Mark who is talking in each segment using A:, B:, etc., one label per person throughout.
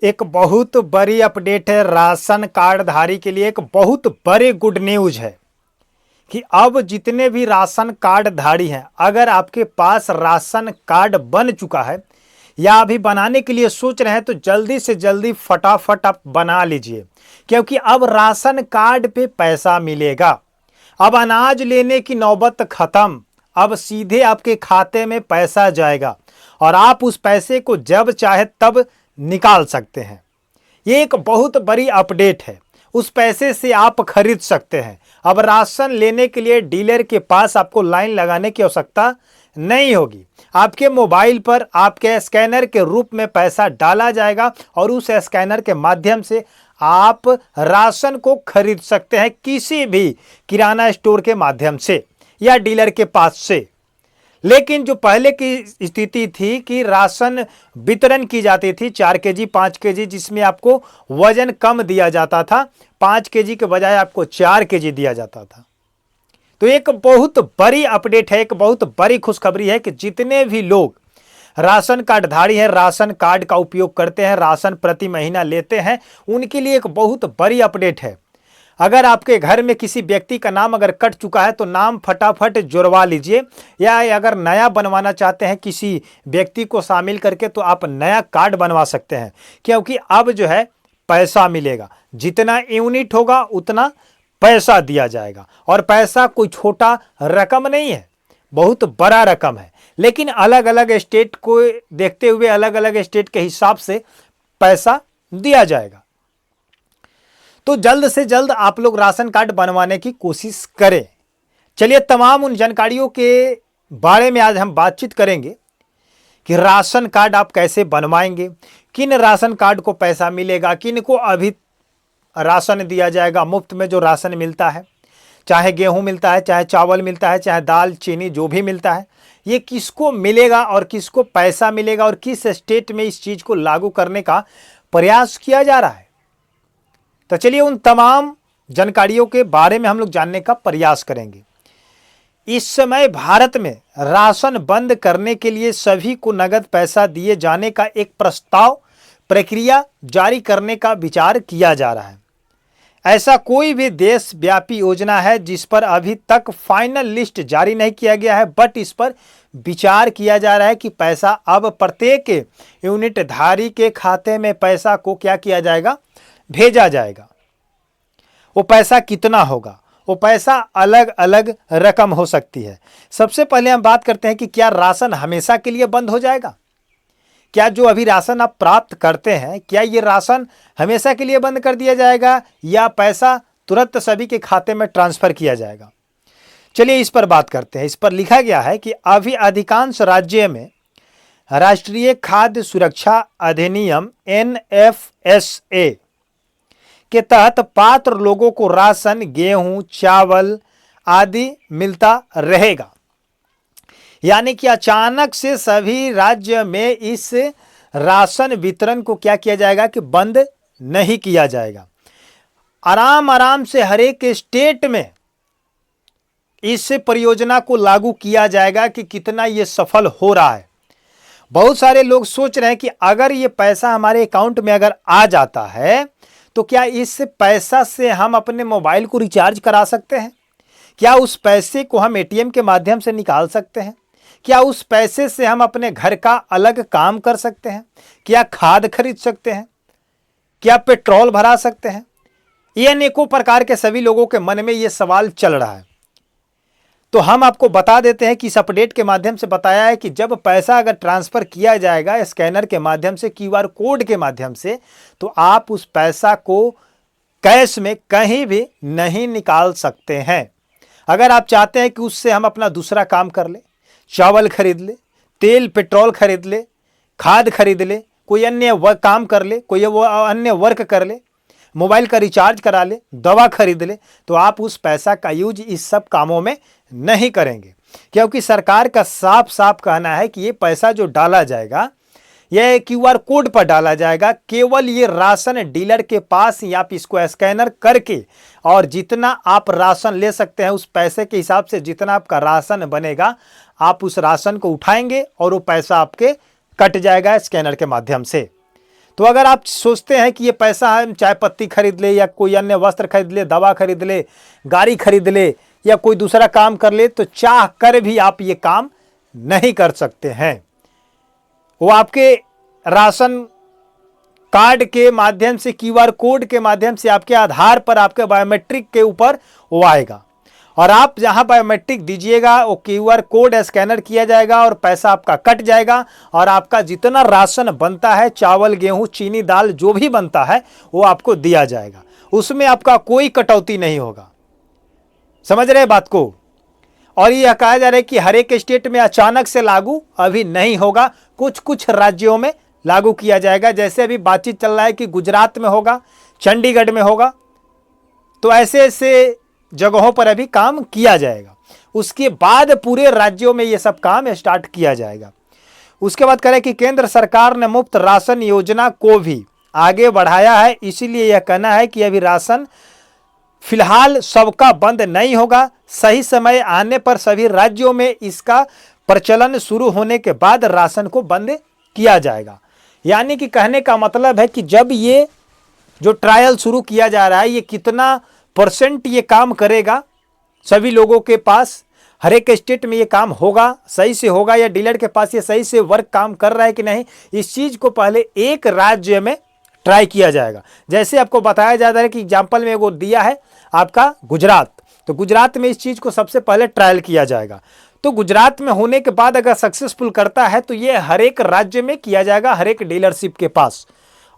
A: एक बहुत बड़ी अपडेट है राशन कार्ड धारी के लिए। एक बहुत बड़े गुड न्यूज है कि अब जितने भी राशन कार्ड धारी हैं, अगर आपके पास राशन कार्ड बन चुका है या अभी बनाने के लिए सोच रहे हैं तो जल्दी से जल्दी फटाफट आप बना लीजिए, क्योंकि अब राशन कार्ड पे पैसा मिलेगा। अब अनाज लेने की नौबत खत्म, अब सीधे आपके खाते में पैसा जाएगा और आप उस पैसे को जब चाहे तब निकाल सकते हैं। ये एक बहुत बड़ी अपडेट है। उस पैसे से आप खरीद सकते हैं। अब राशन लेने के लिए डीलर के पास आपको लाइन लगाने की आवश्यकता नहीं होगी। आपके मोबाइल पर आपके स्कैनर के रूप में पैसा डाला जाएगा और उस स्कैनर के माध्यम से आप राशन को खरीद सकते हैं, किसी भी किराना स्टोर के माध्यम से या डीलर के पास से। लेकिन जो पहले की स्थिति थी कि राशन वितरण की जाती थी 4 केजी 5 केजी, जिसमें आपको वजन कम दिया जाता था, 5 केजी के बजाय आपको 4 केजी दिया जाता था। तो एक बहुत बड़ी अपडेट है, एक बहुत बड़ी खुशखबरी है कि जितने भी लोग राशन कार्ड धारी हैं, राशन कार्ड का उपयोग करते हैं, राशन प्रति महीना लेते हैं, उनके लिए एक बहुत बड़ी अपडेट है। अगर आपके घर में किसी व्यक्ति का नाम अगर कट चुका है तो नाम फटाफट जुड़वा लीजिए, या अगर नया बनवाना चाहते हैं किसी व्यक्ति को शामिल करके तो आप नया कार्ड बनवा सकते हैं, क्योंकि अब जो है पैसा मिलेगा। जितना यूनिट होगा उतना पैसा दिया जाएगा और पैसा कोई छोटा रकम नहीं है, बहुत बड़ा रकम है। लेकिन अलग अलग स्टेट को देखते हुए अलग अलग स्टेट के हिसाब से पैसा दिया जाएगा। तो जल्द से जल्द आप लोग राशन कार्ड बनवाने की कोशिश करें। चलिए, तमाम उन जानकारियों के बारे में आज हम बातचीत करेंगे कि राशन कार्ड आप कैसे बनवाएंगे, किन राशन कार्ड को पैसा मिलेगा, किन को अभी राशन दिया जाएगा मुफ्त में। जो राशन मिलता है, चाहे गेहूं मिलता है, चाहे चावल मिलता है, चाहे दाल चीनी जो भी मिलता है, ये किसको मिलेगा और किसको पैसा मिलेगा और किस स्टेट में इस चीज़ को लागू करने का प्रयास किया जा रहा है। तो चलिए उन तमाम जानकारियों के बारे में हम लोग जानने का प्रयास करेंगे। इस समय भारत में राशन बंद करने के लिए सभी को नगद पैसा दिए जाने का एक प्रस्ताव प्रक्रिया जारी करने का विचार किया जा रहा है। ऐसा कोई भी देशव्यापी योजना है जिस पर अभी तक फाइनल लिस्ट जारी नहीं किया गया है, बट इस पर विचार किया जा रहा है कि पैसा अब प्रत्येक यूनिट धारी के खाते में पैसा को क्या किया जाएगा, भेजा जाएगा। वो पैसा कितना होगा, वो पैसा अलग अलग रकम हो सकती है। सबसे पहले हम बात करते हैं कि क्या राशन हमेशा के लिए बंद हो जाएगा। क्या जो अभी राशन आप प्राप्त करते हैं, क्या ये राशन हमेशा के लिए बंद कर दिया जाएगा या पैसा तुरंत सभी के खाते में ट्रांसफर किया जाएगा। चलिए इस पर बात करते हैं। इस पर लिखा गया है कि अभी अधिकांश राज्य में राष्ट्रीय खाद्य सुरक्षा अधिनियम NFSA के तहत पात्र लोगों को राशन, गेहूं, चावल आदि मिलता रहेगा। यानी कि अचानक से सभी राज्य में इस राशन वितरण को क्या किया जाएगा कि बंद नहीं किया जाएगा। आराम आराम से हर एक स्टेट में इस परियोजना को लागू किया जाएगा कि कितना ये सफल हो रहा है। बहुत सारे लोग सोच रहे हैं कि अगर ये पैसा हमारे अकाउंट में अगर आ जाता है तो क्या इस पैसा से हम अपने मोबाइल को रिचार्ज करा सकते हैं? क्या उस पैसे को हम ATM के माध्यम से निकाल सकते हैं? क्या उस पैसे से हम अपने घर का अलग काम कर सकते हैं? क्या खाद खरीद सकते हैं? क्या पेट्रोल भरा सकते हैं? ये अनेकों प्रकार के सभी लोगों के मन में ये सवाल चल रहा है। तो हम आपको बता देते हैं कि इस अपडेट के माध्यम से बताया है कि जब पैसा अगर ट्रांसफर किया जाएगा स्कैनर के माध्यम से, QR कोड के माध्यम से, तो आप उस पैसा को कैश में कहीं भी नहीं निकाल सकते हैं। अगर आप चाहते हैं कि उससे हम अपना दूसरा काम कर ले, चावल खरीद ले, तेल पेट्रोल खरीद ले, खाद खरीद ले, कोई अन्य काम कर ले, कोई वो अन्य वर्क कर ले, मोबाइल का रिचार्ज करा ले, दवा खरीद ले, तो आप उस पैसा का यूज इस सब कामों में नहीं करेंगे, क्योंकि सरकार का साफ साफ कहना है कि ये पैसा जो डाला जाएगा यह QR कोड पर डाला जाएगा। केवल ये राशन डीलर के पास ही आप इसको स्कैनर करके और जितना आप राशन ले सकते हैं उस पैसे के हिसाब से जितना आपका राशन बनेगा आप उस राशन को उठाएंगे और वो पैसा आपके कट जाएगा स्कैनर के माध्यम से। तो अगर आप सोचते हैं कि ये पैसा हम चाय पत्ती खरीद ले या कोई अन्य वस्त्र खरीद ले, दवा खरीद ले, गाड़ी खरीद ले या कोई दूसरा काम कर ले, तो चाह कर भी आप ये काम नहीं कर सकते हैं। वो आपके राशन कार्ड के माध्यम से, क्यूआर कोड के माध्यम से, आपके आधार पर, आपके बायोमेट्रिक के ऊपर वो आएगा और आप जहां बायोमेट्रिक दीजिएगा वो क्यूआर कोड स्कैनर किया जाएगा और पैसा आपका कट जाएगा और आपका जितना राशन बनता है, चावल, गेहूं, चीनी, दाल जो भी बनता है वो आपको दिया जाएगा। उसमें आपका कोई कटौती नहीं होगा। समझ रहे बात को? और यह कहा जा रहा है कि हर एक स्टेट में अचानक से लागू अभी नहीं होगा, कुछ कुछ राज्यों में लागू किया जाएगा। जैसे अभी बातचीत चल रहा है कि गुजरात में होगा, चंडीगढ़ में होगा, तो ऐसे ऐसे जगहों पर अभी काम किया जाएगा। उसके बाद पूरे राज्यों में यह सब काम स्टार्ट किया जाएगा। उसके बाद कह रहे हैं कि केंद्र सरकार ने मुफ्त राशन योजना को भी आगे बढ़ाया है, इसीलिए यह कहना है कि अभी राशन फिलहाल सबका बंद नहीं होगा। सही समय आने पर सभी राज्यों में इसका प्रचलन शुरू होने के बाद राशन को बंद किया जाएगा। यानी कि कहने का मतलब है कि जब ये जो ट्रायल शुरू किया जा रहा है, ये कितना % ये काम करेगा सभी लोगों के पास, हर एक स्टेट में ये काम होगा, सही से होगा, या डीलर के पास ये सही से वर्क काम कर रहा है कि नहीं, इस चीज को पहले एक राज्य में ट्राई किया जाएगा। जैसे आपको बताया जा रहा है कि एग्जाम्पल में वो दिया है आपका गुजरात, तो गुजरात में इस चीज को सबसे पहले ट्रायल किया जाएगा। तो गुजरात में होने के बाद अगर सक्सेसफुल करता है तो ये हर एक राज्य में किया जाएगा, हर एक डीलरशिप के पास,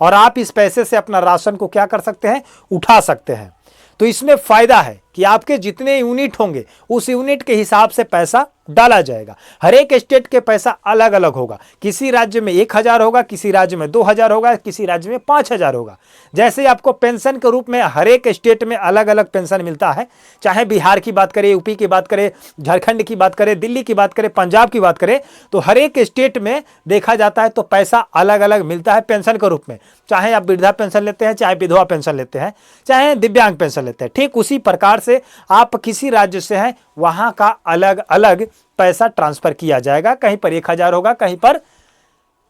A: और आप इस पैसे से अपना राशन को क्या कर सकते हैं, उठा सकते हैं। तो इसमें फायदा है कि आपके जितने यूनिट होंगे उस यूनिट के हिसाब से पैसा डाला जाएगा। हर एक स्टेट के पैसा अलग अलग होगा। किसी राज्य में 1000 होगा, किसी राज्य में 2000 होगा, किसी राज्य में 5000 होगा। जैसे आपको पेंशन के रूप में हर एक स्टेट में अलग अलग पेंशन मिलता है, चाहे बिहार की बात करें, यूपी की बात करें, झारखंड की बात करें, दिल्ली की बात करें, पंजाब की बात करें, तो हर एक स्टेट में देखा जाता है तो पैसा अलग अलग मिलता है पेंशन के रूप में। चाहे आप वृद्धा पेंशन लेते हैं, चाहे विधवा पेंशन लेते हैं, चाहे दिव्यांग पेंशन लेते हैं, ठीक उसी प्रकार से आप किसी राज्य से हैं वहां का अलग अलग पैसा ट्रांसफर किया जाएगा। कहीं पर 1000 होगा, कहीं पर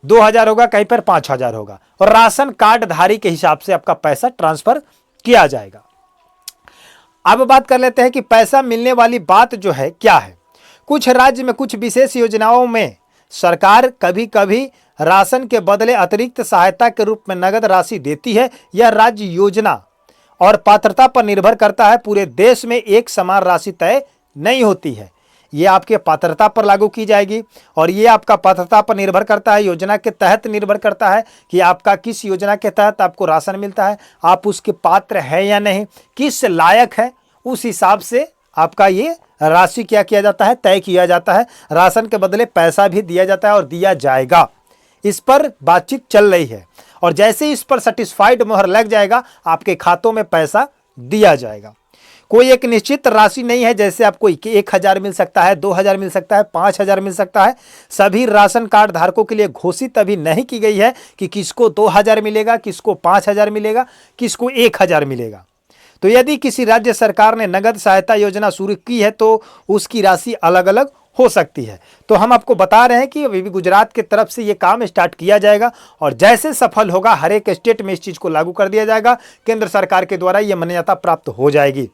A: 2000 होगा, कहीं पर 5000 होगा, और राशन कार्ड धारी के हिसाब से आपका पैसा ट्रांसफर किया जाएगा। अब बात कर लेते हैं कि पैसा मिलने वाली बात जो है क्या है। कुछ राज्य में कुछ विशेष योजनाओं में सरकार कभी कभी राशन के बदले अतिरिक्त सहायता के रूप में नगद राशि देती है। यह राज्य योजना और पात्रता पर निर्भर करता है। पूरे देश में एक समान राशि तय नहीं होती है, ये आपके पात्रता पर लागू की जाएगी, और ये आपका पात्रता पर निर्भर करता है, योजना के तहत निर्भर करता है कि आपका किस योजना के तहत आपको राशन मिलता है, आप उसके पात्र है या नहीं, किस लायक है, उस हिसाब से आपका ये राशि क्या किया जाता है, तय किया जाता है। राशन के बदले पैसा भी दिया जाता है और दिया जाएगा। इस पर बातचीत चल रही है, और जैसे इस पर सेटिस्फाइड मोहर लग जाएगा आपके खातों में पैसा दिया जाएगा। कोई एक निश्चित राशि नहीं है, जैसे आपको 1000 मिल सकता है, 2000 मिल सकता है, 5000 मिल सकता है। सभी राशन कार्ड धारकों के लिए घोषित अभी नहीं की गई है कि किसको 2000 मिलेगा, किसको 5000 मिलेगा, किसको 1000 मिलेगा। तो यदि किसी राज्य सरकार ने नगद सहायता योजना शुरू की है तो उसकी राशि अलग अलग हो सकती है। तो हम आपको बता रहे हैं कि अभी भी गुजरात की तरफ से ये काम स्टार्ट किया जाएगा, और जैसे सफल होगा हर एक स्टेट में इस चीज को लागू कर दिया जाएगा। केंद्र सरकार के द्वारा ये मान्यता प्राप्त हो जाएगी।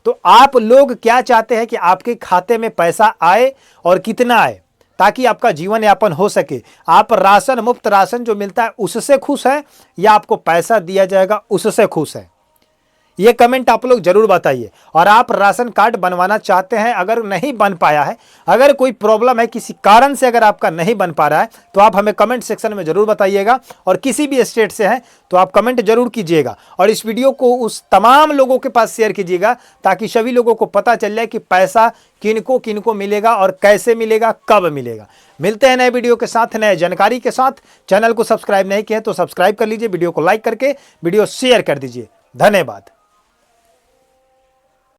A: तो आप लोग क्या चाहते हैं कि आपके खाते में पैसा आए और कितना आए, ताकि आपका जीवन यापन हो सके। आप राशन, मुफ्त राशन जो मिलता है उससे खुश हैं, या आपको पैसा दिया जाएगा उससे खुश हैं? ये कमेंट आप लोग जरूर बताइए। और आप राशन कार्ड बनवाना चाहते हैं, अगर नहीं बन पाया है, अगर कोई प्रॉब्लम है, किसी कारण से अगर आपका नहीं बन पा रहा है, तो आप हमें कमेंट सेक्शन में जरूर बताइएगा। और किसी भी स्टेट से हैं तो आप कमेंट जरूर कीजिएगा, और इस वीडियो को उस तमाम लोगों के पास शेयर कीजिएगा, ताकि सभी लोगों को पता चल जाए कि पैसा किनको किनको मिलेगा और कैसे मिलेगा, कब मिलेगा। मिलते हैं नए वीडियो के साथ, नए जानकारी के साथ। चैनल को सब्सक्राइब नहीं किया तो सब्सक्राइब कर लीजिए, वीडियो को लाइक करके वीडियो शेयर कर दीजिए। धन्यवाद।